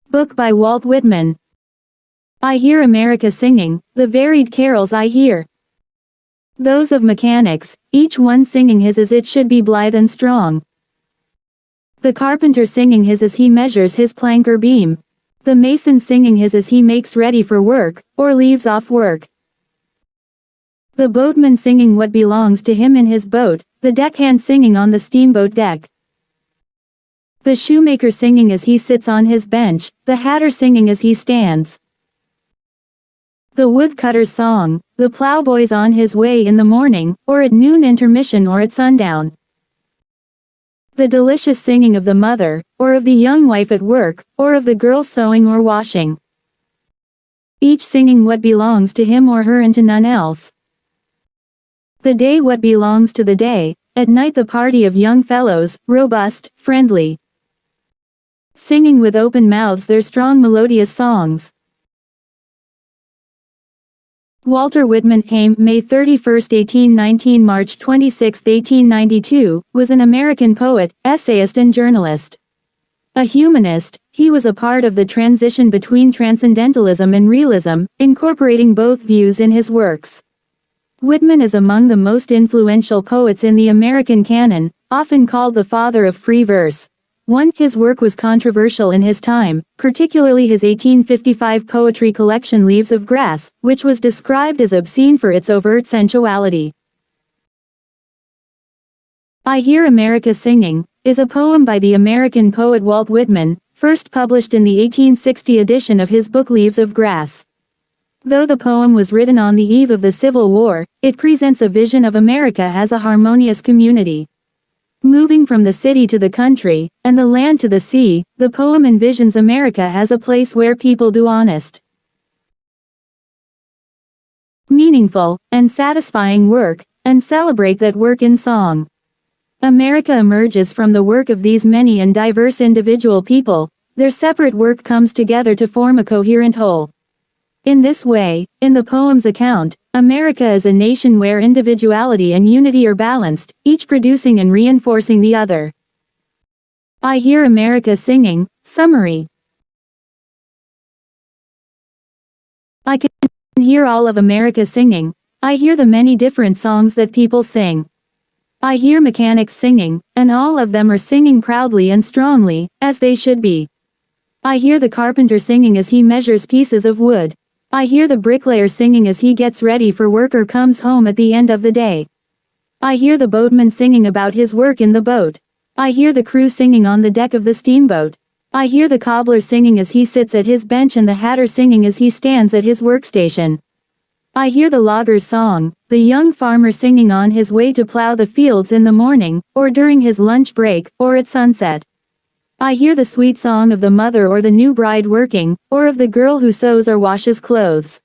Book by Walt Whitman. I hear America singing, the varied carols I hear. Those of mechanics, each one singing his as it should be blithe and strong. The carpenter singing his as he measures his plank or beam. The mason singing his as he makes ready for work, or leaves off work. The boatman singing what belongs to him in his boat, the deckhand singing on the steamboat deck. The shoemaker singing as he sits on his bench, the hatter singing as he stands. The woodcutter's song, the plowboy's on his way in the morning, or at noon intermission or at sundown. The delicious singing of the mother, or of the young wife at work, or of the girl sewing or washing. Each singing what belongs to him or her and to none else. The day what belongs to the day, at night the party of young fellows, robust, friendly. Singing with open mouths their strong melodious songs. Walter Whitman, May 31, 1819 – March 26, 1892, was an American poet, essayist and journalist. A humanist, he was a part of the transition between transcendentalism and realism, incorporating both views in his works. Whitman is among the most influential poets in the American canon, often called the father of free verse. His work was controversial in his time, particularly his 1855 poetry collection Leaves of Grass, which was described as obscene for its overt sensuality. I Hear America Singing is a poem by the American poet Walt Whitman, first published in the 1860 edition of his book Leaves of Grass. Though the poem was written on the eve of the Civil War, it presents a vision of America as a harmonious community. Moving from the city to the country, and the land to the sea, the poem envisions America as a place where people do honest, meaningful, and satisfying work, and celebrate that work in song. America emerges from the work of these many and diverse individual people, their separate work comes together to form a coherent whole. In this way, in the poem's account, America is a nation where individuality and unity are balanced, each producing and reinforcing the other. I Hear America Singing. Summary. I can hear all of America singing. I hear the many different songs that people sing. I hear mechanics singing, and all of them are singing proudly and strongly, as they should be. I hear the carpenter singing as he measures pieces of wood. I hear the bricklayer singing as he gets ready for work or comes home at the end of the day. I hear the boatman singing about his work in the boat. I hear the crew singing on the deck of the steamboat. I hear the cobbler singing as he sits at his bench and the hatter singing as he stands at his workstation. I hear the logger's song, the young farmer singing on his way to plow the fields in the morning, or during his lunch break, or at sunset. I hear the sweet song of the mother or the new bride working, or of the girl who sews or washes clothes.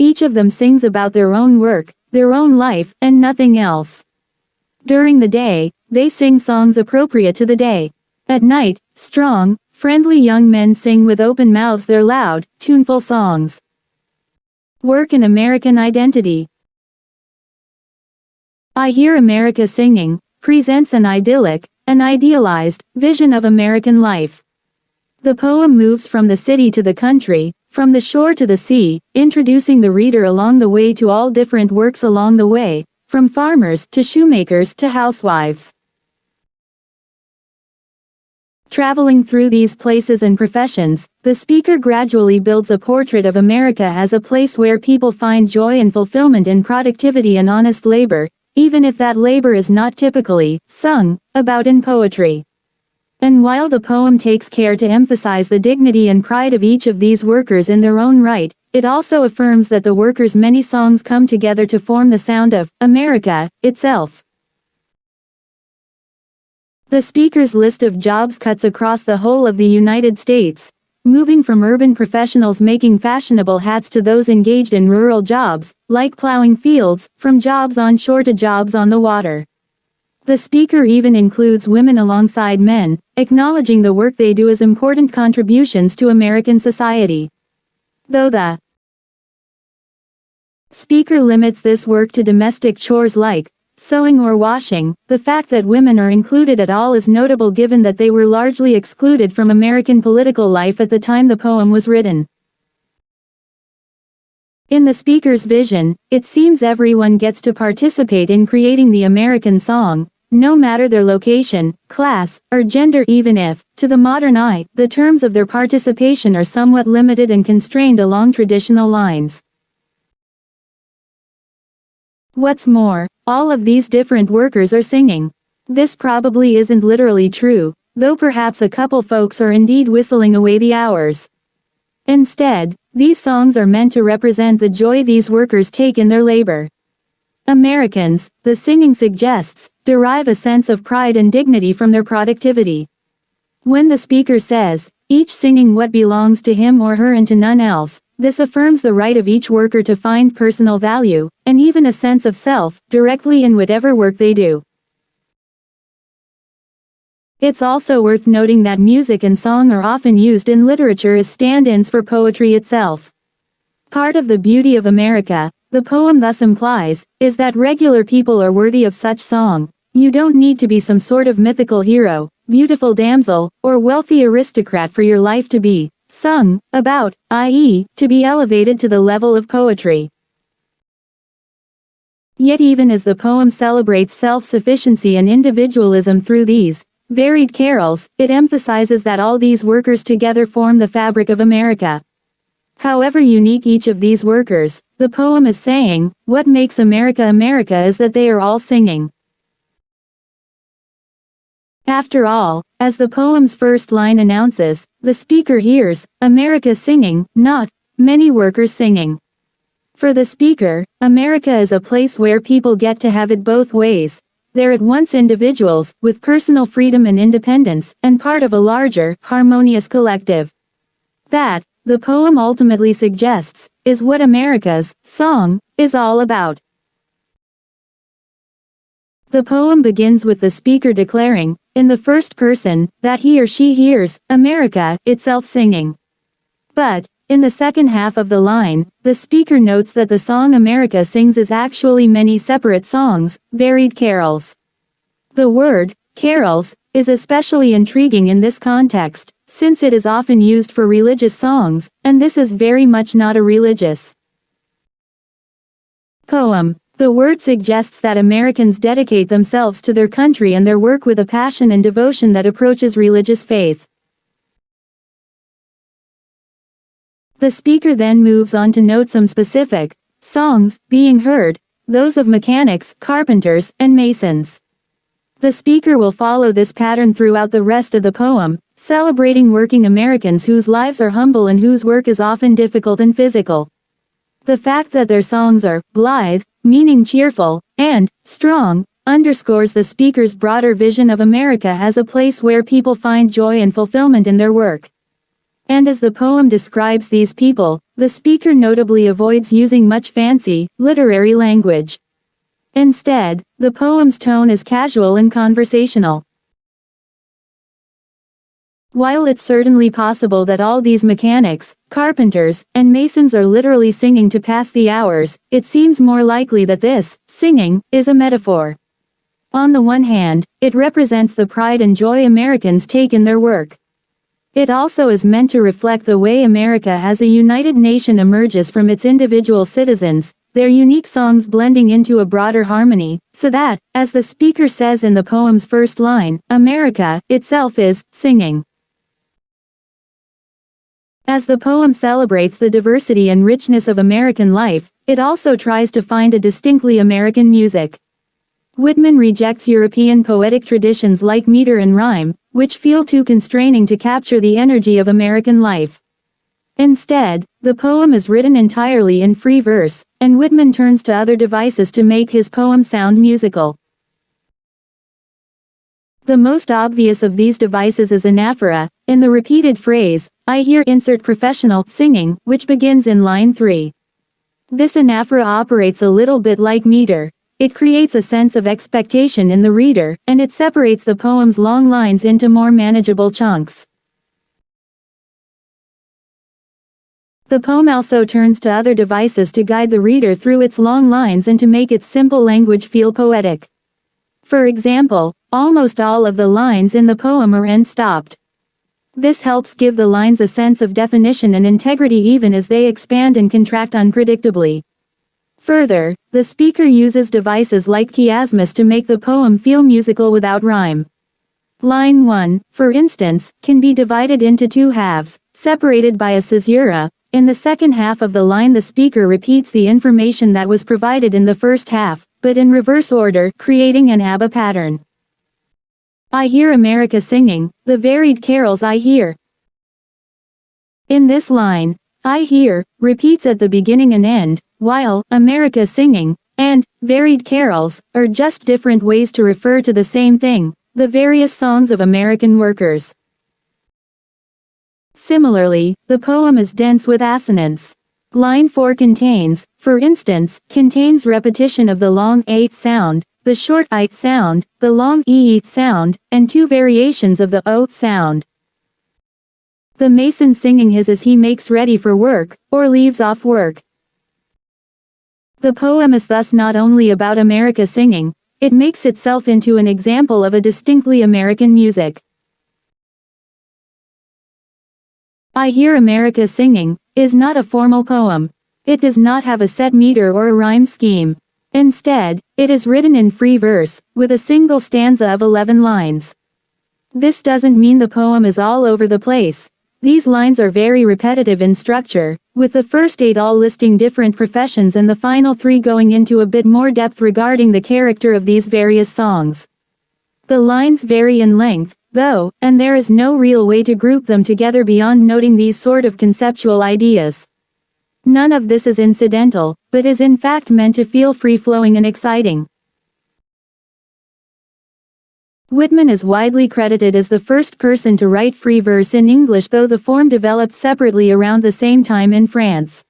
Each of them sings about their own work, their own life, and nothing else. During the day, they sing songs appropriate to the day. At night, strong, friendly young men sing with open mouths their loud, tuneful songs. Work and American Identity. I Hear America Singing presents an idyllic, an idealized vision of American life. The poem moves from the city to the country, from the shore to the sea, introducing the reader along the way to all different works along the way, from farmers to shoemakers to housewives. Traveling through these places and professions, the speaker gradually builds a portrait of America as a place where people find joy and fulfillment in productivity and honest labor, even if that labor is not typically sung about in poetry. And while the poem takes care to emphasize the dignity and pride of each of these workers in their own right, it also affirms that the workers' many songs come together to form the sound of America itself. The speaker's list of jobs cuts across the whole of the United States, moving from urban professionals making fashionable hats to those engaged in rural jobs, like plowing fields, from jobs on shore to jobs on the water. The speaker even includes women alongside men, acknowledging the work they do as important contributions to American society. Though the speaker limits this work to domestic chores like sewing or washing. The fact that women are included at all is notable given that they were largely excluded from American political life at the time the poem was written. In the speaker's vision, it seems everyone gets to participate in creating the American song, no matter their location, class, or gender, even if, to the modern eye, the terms of their participation are somewhat limited and constrained along traditional lines. What's more, all of these different workers are singing. This probably isn't literally true, though perhaps a couple folks are indeed whistling away the hours. Instead, these songs are meant to represent the joy these workers take in their labor. Americans, the singing suggests, derive a sense of pride and dignity from their productivity. When the speaker says, each singing what belongs to him or her and to none else, this affirms the right of each worker to find personal value, and even a sense of self, directly in whatever work they do. It's also worth noting that music and song are often used in literature as stand-ins for poetry itself. Part of the beauty of America, the poem thus implies, is that regular people are worthy of such song. You don't need to be some sort of mythical hero, beautiful damsel, or wealthy aristocrat for your life to be sung about, i.e., to be elevated to the level of poetry. Yet even as the poem celebrates self-sufficiency and individualism through these varied carols, it emphasizes that all these workers together form the fabric of America. However unique each of these workers, the poem is saying, what makes America America is that they are all singing. After all, as the poem's first line announces, the speaker hears America singing, not many workers singing. For the speaker, America is a place where people get to have it both ways. They're at once individuals, with personal freedom and independence, and part of a larger, harmonious collective. That, the poem ultimately suggests, is what America's song is all about. The poem begins with the speaker declaring, in the first person, that he or she hears America itself singing. But, in the second half of the line, the speaker notes that the song America sings is actually many separate songs, varied carols. The word, carols, is especially intriguing in this context, since it is often used for religious songs, and this is very much not a religious poem. The word suggests that Americans dedicate themselves to their country and their work with a passion and devotion that approaches religious faith. The speaker then moves on to note some specific songs being heard, those of mechanics, carpenters, and masons. The speaker will follow this pattern throughout the rest of the poem, celebrating working Americans whose lives are humble and whose work is often difficult and physical. The fact that their songs are blithe, meaning cheerful, and strong, underscores the speaker's broader vision of America as a place where people find joy and fulfillment in their work. And as the poem describes these people, the speaker notably avoids using much fancy, literary language. Instead, the poem's tone is casual and conversational. While it's certainly possible that all these mechanics, carpenters, and masons are literally singing to pass the hours, it seems more likely that this singing is a metaphor. On the one hand, it represents the pride and joy Americans take in their work. It also is meant to reflect the way America as a united nation emerges from its individual citizens, their unique songs blending into a broader harmony, so that, as the speaker says in the poem's first line, America itself is singing. As the poem celebrates the diversity and richness of American life, it also tries to find a distinctly American music. Whitman rejects European poetic traditions like meter and rhyme, which feel too constraining to capture the energy of American life. Instead, the poem is written entirely in free verse, and Whitman turns to other devices to make his poem sound musical. The most obvious of these devices is anaphora, in the repeated phrase, I hear insert professional singing, which begins in line 3. This anaphora operates a little bit like meter. It creates a sense of expectation in the reader, and it separates the poem's long lines into more manageable chunks. The poem also turns to other devices to guide the reader through its long lines and to make its simple language feel poetic. For example, almost all of the lines in the poem are end-stopped. This helps give the lines a sense of definition and integrity even as they expand and contract unpredictably. Further, the speaker uses devices like chiasmus to make the poem feel musical without rhyme. Line 1, for instance, can be divided into two halves, separated by a caesura. In the second half of the line the speaker repeats the information that was provided in the first half, but in reverse order, creating an ABBA pattern. I hear America singing, the varied carols I hear. In this line, I hear, repeats at the beginning and end, while America singing, and varied carols, are just different ways to refer to the same thing, the various songs of American workers. Similarly, the poem is dense with assonance. Line 4 contains, for instance, contains repetition of the long ate sound, the short ite sound, the long eat sound, and two variations of the o sound. The mason singing his as he makes ready for work, or leaves off work. The poem is thus not only about America singing, it makes itself into an example of a distinctly American music. I Hear America Singing is not a formal poem. It does not have a set meter or a rhyme scheme. Instead, it is written in free verse, with a single stanza of 11 lines. This doesn't mean the poem is all over the place. These lines are very repetitive in structure, with the first 8 all listing different professions and the final 3 going into a bit more depth regarding the character of these various songs. The lines vary in length, though, and there is no real way to group them together beyond noting these sort of conceptual ideas. None of this is incidental, but is in fact meant to feel free-flowing and exciting. Whitman is widely credited as the first person to write free verse in English, though the form developed separately around the same time in France.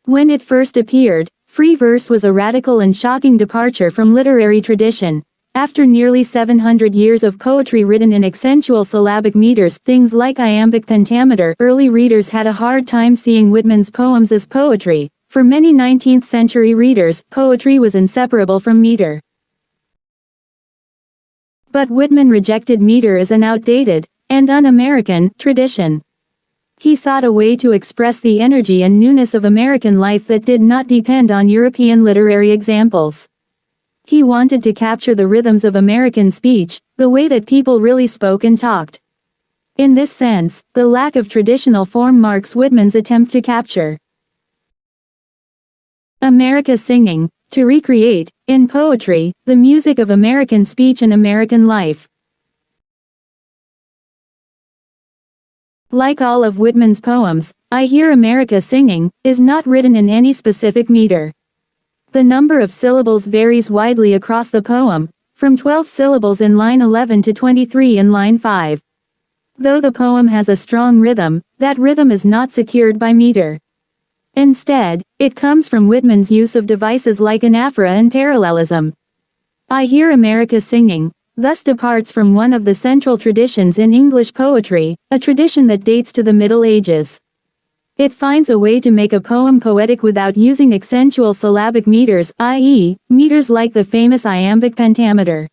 When it first appeared, free verse was a radical and shocking departure from literary tradition. After nearly 700 years of poetry written in accentual syllabic meters, things like iambic pentameter, early readers had a hard time seeing Whitman's poems as poetry. For many 19th century readers, poetry was inseparable from meter. But Whitman rejected meter as an outdated, and un-American, tradition. He sought a way to express the energy and newness of American life that did not depend on European literary examples. He wanted to capture the rhythms of American speech, the way that people really spoke and talked. In this sense, the lack of traditional form marks Whitman's attempt to capture America singing, to recreate, in poetry, the music of American speech and American life. Like all of Whitman's poems, I Hear America Singing is not written in any specific meter. The number of syllables varies widely across the poem, from 12 syllables in line 11 to 23 in line 5. Though the poem has a strong rhythm, that rhythm is not secured by meter. Instead, it comes from Whitman's use of devices like anaphora and parallelism. I Hear America Singing thus departs from one of the central traditions in English poetry, a tradition that dates to the Middle Ages. It finds a way to make a poem poetic without using accentual syllabic meters, i.e., meters like the famous iambic pentameter.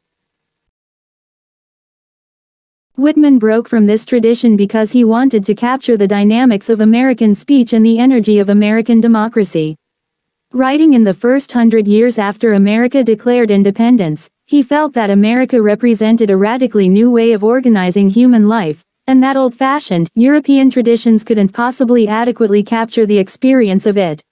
Whitman broke from this tradition because he wanted to capture the dynamics of American speech and the energy of American democracy. Writing in the first 100 years after America declared independence, he felt that America represented a radically new way of organizing human life, and that old-fashioned, European traditions couldn't possibly adequately capture the experience of it.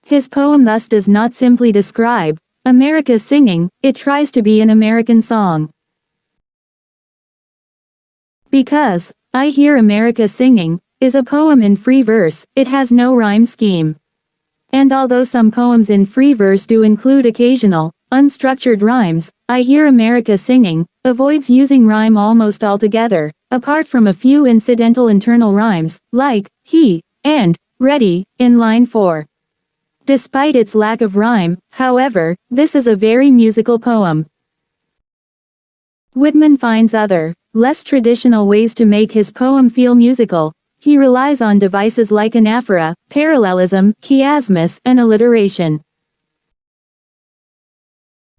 His poem thus does not simply describe America singing, it tries to be an American song. Because I Hear America Singing is a poem in free verse, it has no rhyme scheme. And although some poems in free verse do include occasional, unstructured rhymes, I Hear America Singing avoids using rhyme almost altogether, apart from a few incidental internal rhymes, like he and ready in line 4. Despite its lack of rhyme, however, this is a very musical poem. Whitman finds other, less traditional ways to make his poem feel musical. he relies on devices like anaphora, parallelism, chiasmus, and alliteration.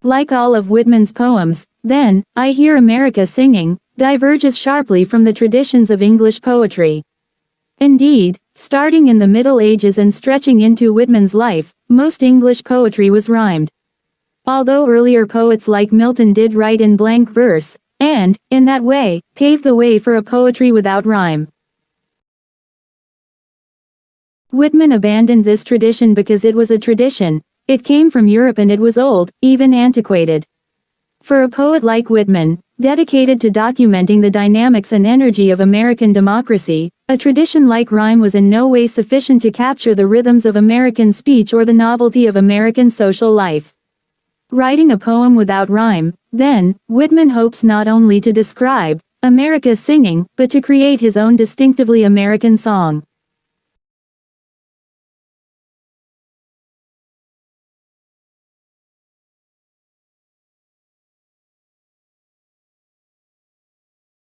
Like all of Whitman's poems, then, I Hear America Singing, diverges sharply from the traditions of English poetry. Indeed, starting in the Middle Ages and stretching into Whitman's life, most English poetry was rhymed. Although earlier poets like Milton did write in blank verse, and, in that way, paved the way for a poetry without rhyme. Whitman abandoned this tradition because it was a tradition, it came from Europe and it was old, even antiquated. For a poet like Whitman, dedicated to documenting the dynamics and energy of American democracy, a tradition like rhyme was in no way sufficient to capture the rhythms of American speech or the novelty of American social life. Writing a poem without rhyme, then, Whitman hopes not only to describe America's singing, but to create his own distinctively American song.